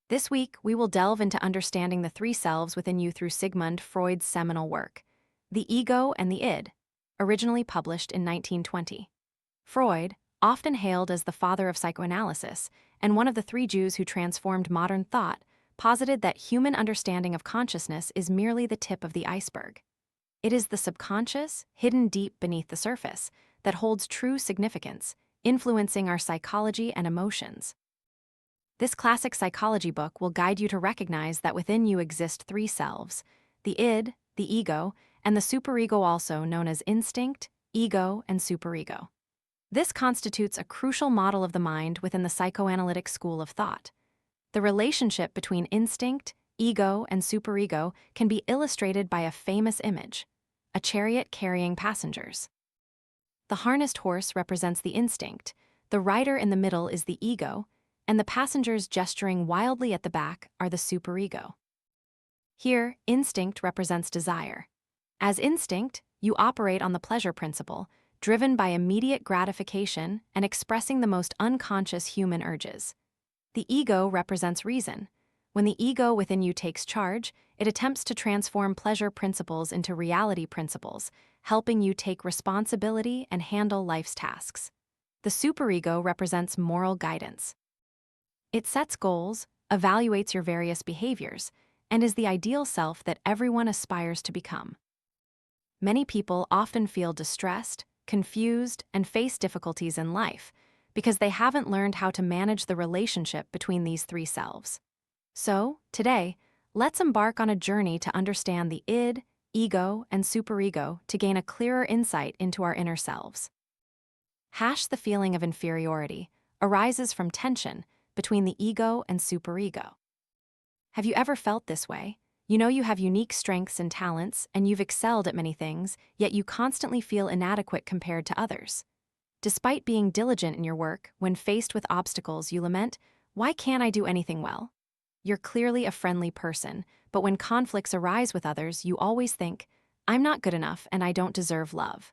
This week, we will delve into understanding the three selves within you through Sigmund Freud's seminal work, The Ego and the Id, originally published in 1920. Freud, often hailed as the father of psychoanalysis and one of the three Jews who transformed modern thought, posited that human understanding of consciousness is merely the tip of the iceberg. It is the subconscious, hidden deep beneath the surface, that holds true significance, influencing our psychology and emotions. This classic psychology book will guide you to recognize that within you exist three selves: the id, the ego, and the superego, also known as instinct, ego, and superego. This constitutes a crucial model of the mind within the psychoanalytic school of thought. The relationship between instinct, ego, and superego can be illustrated by a famous image: a chariot carrying passengers. The harnessed horse represents the instinct, the rider in the middle is the ego, and the passengers gesturing wildly at the back are the superego. Here, instinct represents desire. As instinct, you operate on the pleasure principle, driven by immediate gratification and expressing the most unconscious human urges. The ego represents reason. When the ego within you takes charge, it attempts to transform pleasure principles into reality principles, helping you take responsibility and handle life's tasks. The superego represents moral guidance. It sets goals, evaluates your various behaviors, and is the ideal self that everyone aspires to become. Many people often feel distressed, confused, and face difficulties in life because they haven't learned how to manage the relationship between these three selves. So, today, let's embark on a journey to understand the id, ego, and superego to gain a clearer insight into our inner selves. The feeling of inferiority arises from tension between the ego and superego. Have you ever felt this way? You know you have unique strengths and talents, and you've excelled at many things, yet you constantly feel inadequate compared to others. Despite being diligent in your work, when faced with obstacles, you lament, "Why can't I do anything well?" You're clearly a friendly person, but when conflicts arise with others, you always think, "I'm not good enough and I don't deserve love."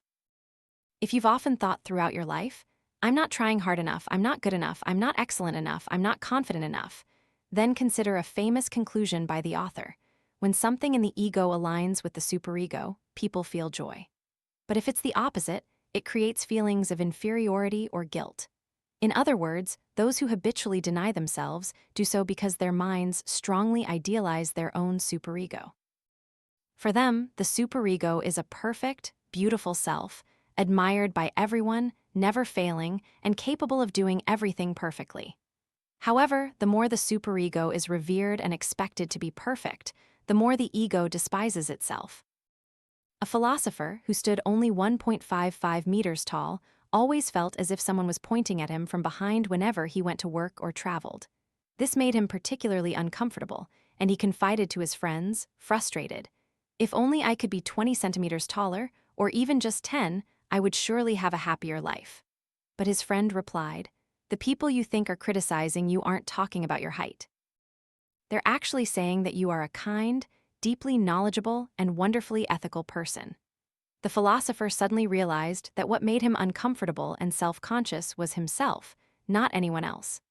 If you've often thought throughout your life, "I'm not trying hard enough, I'm not good enough, I'm not excellent enough, I'm not confident enough," then consider a famous conclusion by the author. When something in the ego aligns with the superego, people feel joy. But if it's the opposite, it creates feelings of inferiority or guilt. In other words, those who habitually deny themselves do so because their minds strongly idealize their own superego. For them, the superego is a perfect, beautiful self, admired by everyone, never failing, and capable of doing everything perfectly. However, the more the superego is revered and expected to be perfect, the more the ego despises itself. A philosopher who stood only 1.55 meters tall always felt as if someone was pointing at him from behind whenever he went to work or traveled. This made him particularly uncomfortable, and he confided to his friends, frustrated, "If only I could be 20 centimeters taller, or even just 10, I would surely have a happier life." But his friend replied, "The people you think are criticizing you aren't talking about your height. They're actually saying that you are a kind, deeply knowledgeable, and wonderfully ethical person." The philosopher suddenly realized that what made him uncomfortable and self-conscious was himself, not anyone else.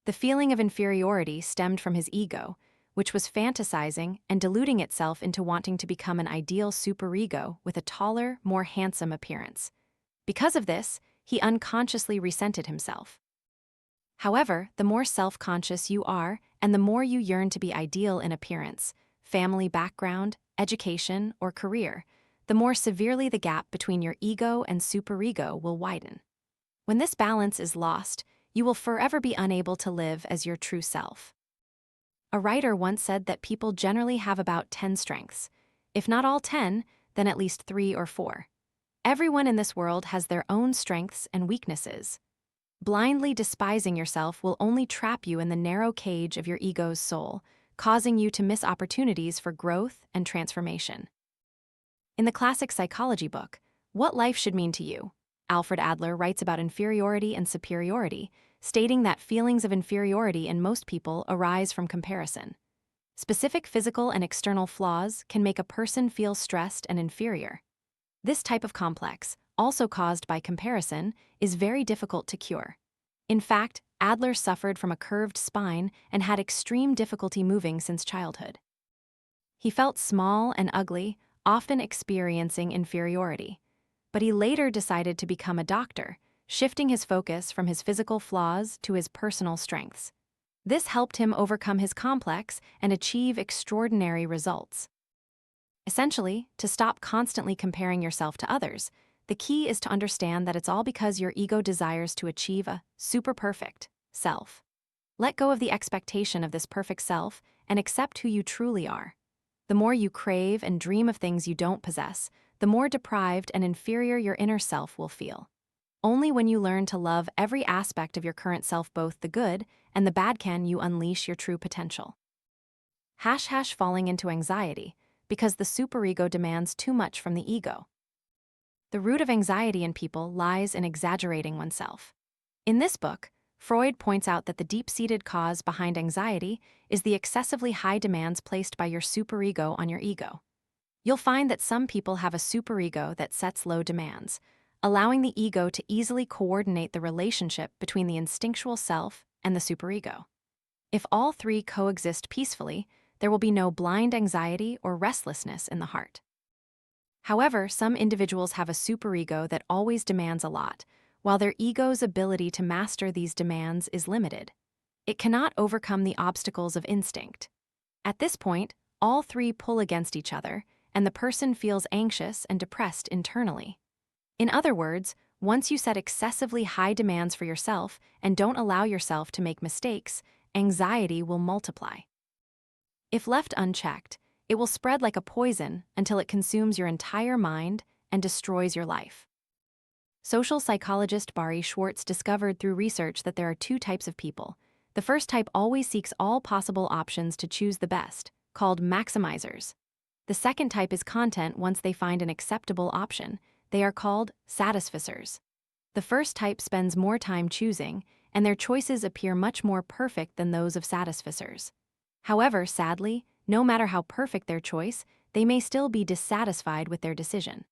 The feeling of inferiority stemmed from his ego, which was fantasizing and deluding itself into wanting to become an ideal superego with a taller, more handsome appearance. Because of this, he unconsciously resented himself. However, the more self-conscious you are, and the more you yearn to be ideal in appearance, family background, education, or career, the more severely the gap between your ego and superego will widen. When this balance is lost, you will forever be unable to live as your true self. A writer once said that people generally have about 10 strengths. If not all 10, then at least 3 or 4. Everyone in this world has their own strengths and weaknesses. Blindly despising yourself will only trap you in the narrow cage of your ego's soul, causing you to miss opportunities for growth and transformation. In the classic psychology book, What Life Should Mean to You, Alfred Adler writes about inferiority and superiority, stating that feelings of inferiority in most people arise from comparison. Specific physical and external flaws can make a person feel stressed and inferior. This type of complex, also caused by comparison, is very difficult to cure. In fact, Adler suffered from a curved spine and had extreme difficulty moving since childhood. He felt small and ugly, often experiencing inferiority. But he later decided to become a doctor, shifting his focus from his physical flaws to his personal strengths. This helped him overcome his complex and achieve extraordinary results. Essentially, to stop constantly comparing yourself to others, the key is to understand that it's all because your ego desires to achieve a super-perfect self. Let go of the expectation of this perfect self and accept who you truly are. The more you crave and dream of things you don't possess, the more deprived and inferior your inner self will feel. Only when you learn to love every aspect of your current self, both the good and the bad, can you unleash your true potential. Falling into anxiety, because the superego demands too much from the ego. The root of anxiety in people lies in exaggerating oneself. In this book, Freud points out that the deep-seated cause behind anxiety is the excessively high demands placed by your superego on your ego. You'll find that some people have a superego that sets low demands, allowing the ego to easily coordinate the relationship between the instinctual self and the superego. If all three coexist peacefully, there will be no blind anxiety or restlessness in the heart. However, some individuals have a superego that always demands a lot, while their ego's ability to master these demands is limited. It cannot overcome the obstacles of instinct. At this point, all three pull against each other, and the person feels anxious and depressed internally. In other words, once you set excessively high demands for yourself and don't allow yourself to make mistakes, anxiety will multiply. If left unchecked, it will spread like a poison until it consumes your entire mind and destroys your life. Social psychologist Barry Schwartz discovered through research that there are two types of people. The first type always seeks all possible options to choose the best, called maximizers. The second type is content once they find an acceptable option. They are called satisficers. The first type spends more time choosing, and their choices appear much more perfect than those of satisficers. However, sadly, no matter how perfect their choice, they may still be dissatisfied with their decision.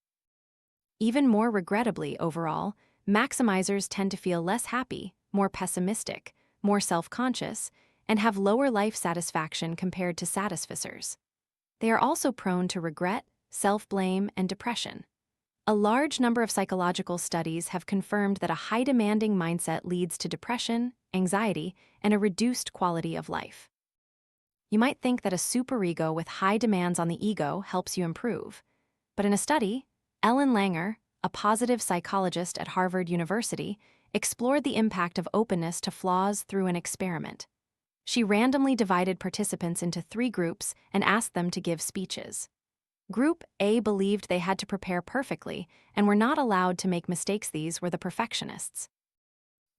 Even more regrettably, overall, maximizers tend to feel less happy, more pessimistic, more self-conscious, and have lower life satisfaction compared to satisficers. They are also prone to regret, self-blame, and depression. A large number of psychological studies have confirmed that a high-demanding mindset leads to depression, anxiety, and a reduced quality of life. You might think that a superego with high demands on the ego helps you improve. But in a study, Ellen Langer, a positive psychologist at Harvard University, explored the impact of openness to flaws through an experiment. She randomly divided participants into 3 groups and asked them to give speeches. Group A believed they had to prepare perfectly and were not allowed to make mistakes. These were the perfectionists.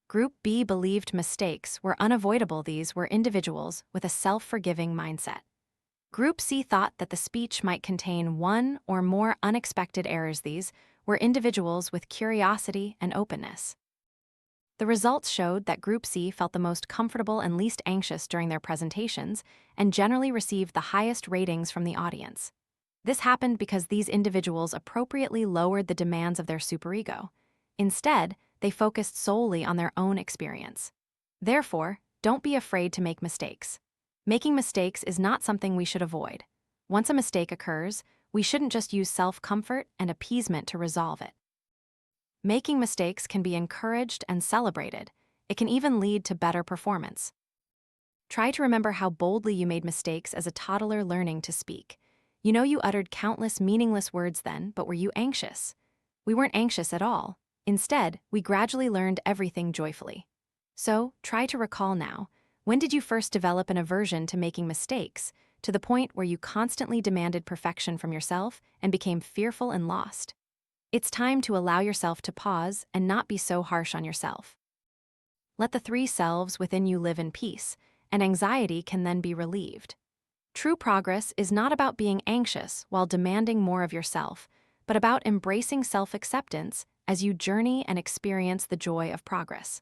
Group B believed mistakes were unavoidable. These were individuals with a self-forgiving mindset. Group C thought that the speech might contain one or more unexpected errors. These were individuals with curiosity and openness. The results showed that Group C felt the most comfortable and least anxious during their presentations and generally received the highest ratings from the audience. This happened because these individuals appropriately lowered the demands of their superego. Instead, they focused solely on their own experience. Therefore, don't be afraid to make mistakes. Making mistakes is not something we should avoid. Once a mistake occurs, we shouldn't just use self-comfort and appeasement to resolve it. Making mistakes can be encouraged and celebrated. It can even lead to better performance. Try to remember how boldly you made mistakes as a toddler learning to speak. You know you uttered countless meaningless words then, but were you anxious? We weren't anxious at all. Instead, we gradually learned everything joyfully. So, try to recall now, when did you first develop an aversion to making mistakes, to the point where you constantly demanded perfection from yourself and became fearful and lost? It's time to allow yourself to pause and not be so harsh on yourself. Let the 3 selves within you live in peace, and anxiety can then be relieved. True progress is not about being anxious while demanding more of yourself, but about embracing self-acceptance as you journey and experience the joy of progress.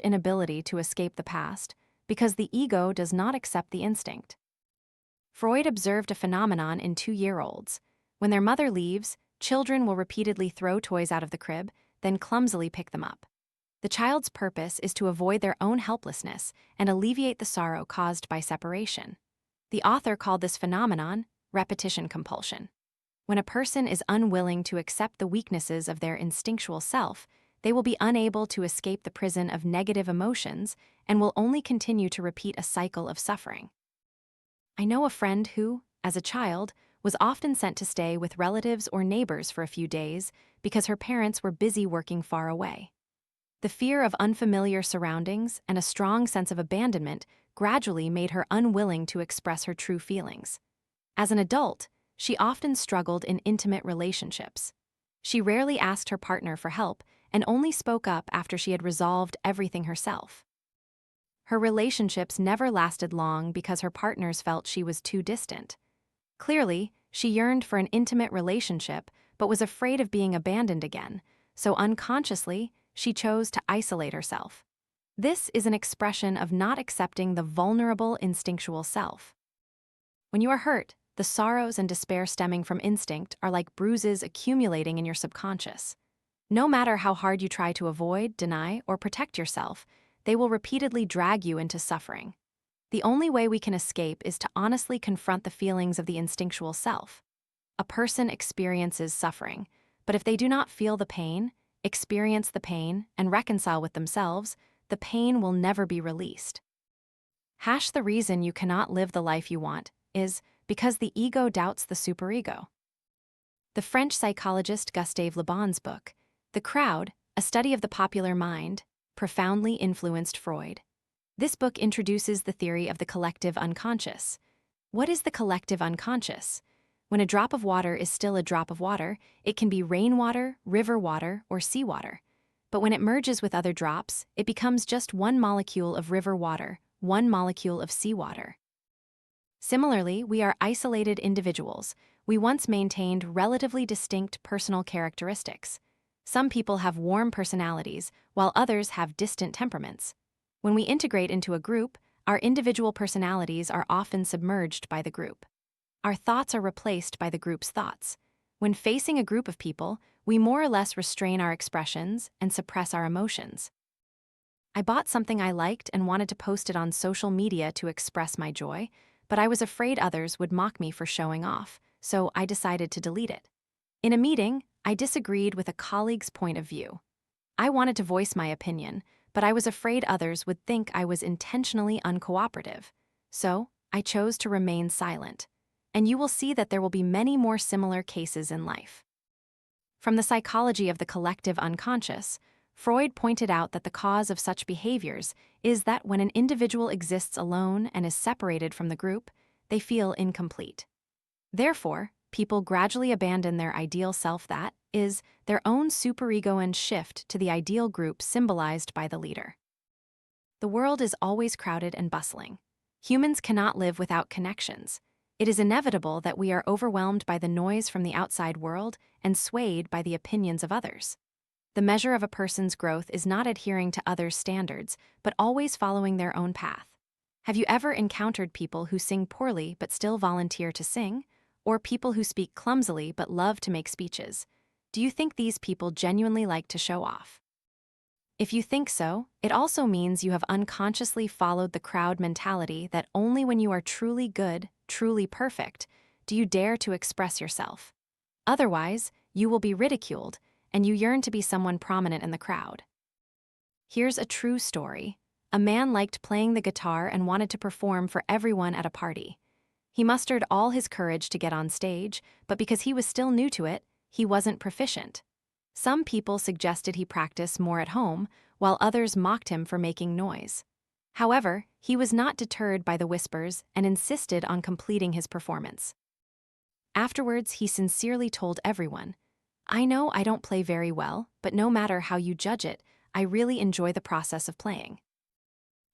Inability to escape the past, because the ego does not accept the instinct. Freud observed a phenomenon in 2-year-olds. When their mother leaves, children will repeatedly throw toys out of the crib, then clumsily pick them up. The child's purpose is to avoid their own helplessness and alleviate the sorrow caused by separation. The author called this phenomenon repetition compulsion. When a person is unwilling to accept the weaknesses of their instinctual self, they will be unable to escape the prison of negative emotions and will only continue to repeat a cycle of suffering. I know a friend who, as a child, was often sent to stay with relatives or neighbors for a few days because her parents were busy working far away. The fear of unfamiliar surroundings and a strong sense of abandonment gradually made her unwilling to express her true feelings. As an adult, she often struggled in intimate relationships. She rarely asked her partner for help and only spoke up after she had resolved everything herself. Her relationships never lasted long because her partners felt she was too distant. Clearly, she yearned for an intimate relationship but was afraid of being abandoned again, so unconsciously, she chose to isolate herself. This is an expression of not accepting the vulnerable instinctual self. When you are hurt, the sorrows and despair stemming from instinct are like bruises accumulating in your subconscious. No matter how hard you try to avoid, deny, or protect yourself, they will repeatedly drag you into suffering. The only way we can escape is to honestly confront the feelings of the instinctual self. A person experiences suffering, but if they do not feel the pain, experience the pain, and reconcile with themselves, the pain will never be released. The reason you cannot live the life you want is because the ego doubts the superego. The French psychologist Gustave Le Bon's book, The Crowd, A Study of the Popular Mind, profoundly influenced Freud. This book introduces the theory of the collective unconscious. What is the collective unconscious? When a drop of water is still a drop of water, it can be rainwater, river water, or seawater. But when it merges with other drops, it becomes just one molecule of river water, one molecule of seawater. Similarly, we are isolated individuals. We once maintained relatively distinct personal characteristics. Some people have warm personalities, while others have distant temperaments. When we integrate into a group, our individual personalities are often submerged by the group. Our thoughts are replaced by the group's thoughts. When facing a group of people, we more or less restrain our expressions and suppress our emotions. I bought something I liked and wanted to post it on social media to express my joy, but I was afraid others would mock me for showing off, so I decided to delete it. In a meeting, I disagreed with a colleague's point of view. I wanted to voice my opinion, but I was afraid others would think I was intentionally uncooperative, so I chose to remain silent. And you will see that there will be many more similar cases in life. From the psychology of the collective unconscious, Freud pointed out that the cause of such behaviors is that when an individual exists alone and is separated from the group, they feel incomplete. Therefore, people gradually abandon their ideal self, that is, their own superego, and shift to the ideal group symbolized by the leader. The world is always crowded and bustling. Humans cannot live without connections. It is inevitable that we are overwhelmed by the noise from the outside world and swayed by the opinions of others. The measure of a person's growth is not adhering to others' standards, but always following their own path. Have you ever encountered people who sing poorly but still volunteer to sing? Or people who speak clumsily but love to make speeches? Do you think these people genuinely like to show off? If you think so, it also means you have unconsciously followed the crowd mentality that only when you are truly good, truly perfect, do you dare to express yourself. Otherwise, you will be ridiculed, and you yearn to be someone prominent in the crowd. Here's a true story. A man liked playing the guitar and wanted to perform for everyone at a party. He mustered all his courage to get on stage, but because he was still new to it, he wasn't proficient. Some people suggested he practice more at home, while others mocked him for making noise. However, he was not deterred by the whispers and insisted on completing his performance. Afterwards, he sincerely told everyone, "I know I don't play very well, but no matter how you judge it, I really enjoy the process of playing."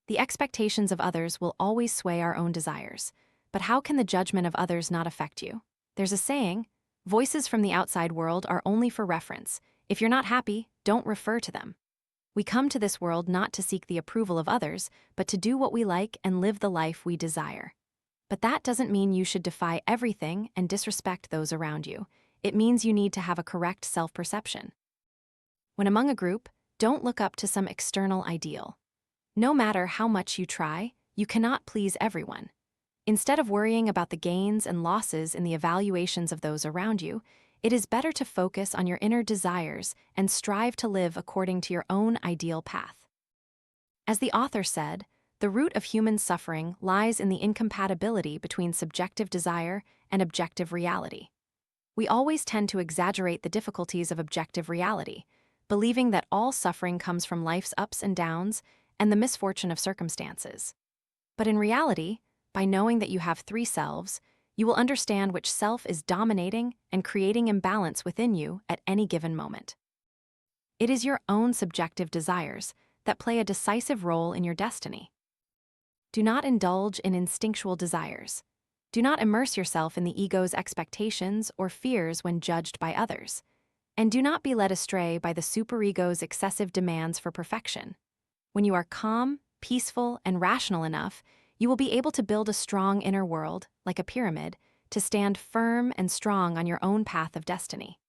The expectations of others will always sway our own desires, but how can the judgment of others not affect you? There's a saying, voices from the outside world are only for reference. If you're not happy, don't refer to them. We come to this world not to seek the approval of others, but to do what we like and live the life we desire. But that doesn't mean you should defy everything and disrespect those around you. It means you need to have a correct self-perception. When among a group, Don't look up to some external ideal. No matter how much you try, you cannot please everyone. Instead of worrying about the gains and losses in the evaluations of those around you, it is better to focus on your inner desires and strive to live according to your own ideal path. As the author said, the root of human suffering lies in the incompatibility between subjective desire and objective reality. We always tend to exaggerate the difficulties of objective reality, believing that all suffering comes from life's ups and downs and the misfortune of circumstances. But in reality, by knowing that you have three selves, you will understand which self is dominating and creating imbalance within you at any given moment. It is your own subjective desires that play a decisive role in your destiny. Do not indulge in instinctual desires. Do not immerse yourself in the ego's expectations or fears when judged by others. And do not be led astray by the superego's excessive demands for perfection. When you are calm, peaceful, and rational enough, you will be able to build a strong inner world, like a pyramid, to stand firm and strong on your own path of destiny.